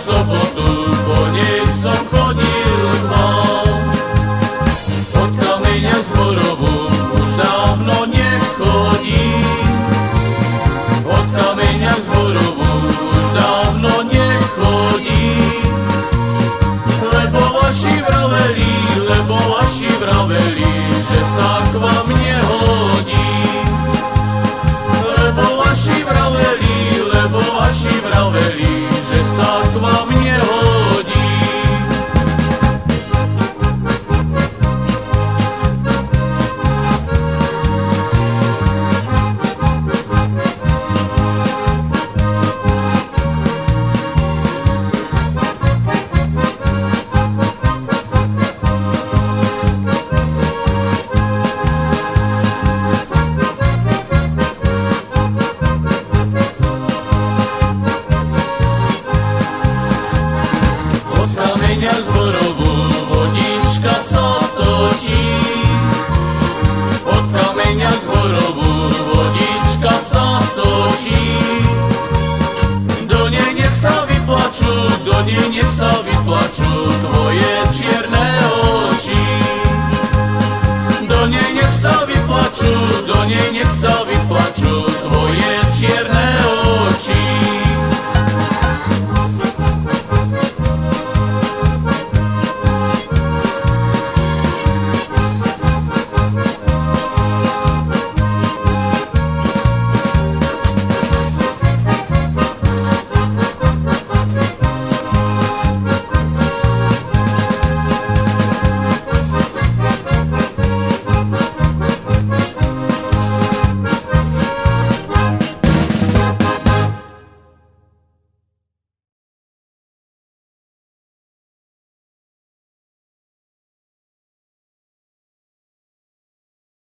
sobotu po nej som chodil k vám. Od kameňa zborovu už dávno nechodím. Od kameňa zborovu už dávno nechodím. Lebo vaši vraveli, že sa k vám nehodím. Lebo vaši vraveli, že sa k vám nehodím. Zborovú vodička sa točí. Od kameňa zborovú vodička sa točí. Do nej nech sa vyplačú tvoje čierne oči. Do nej nech sa vyplačú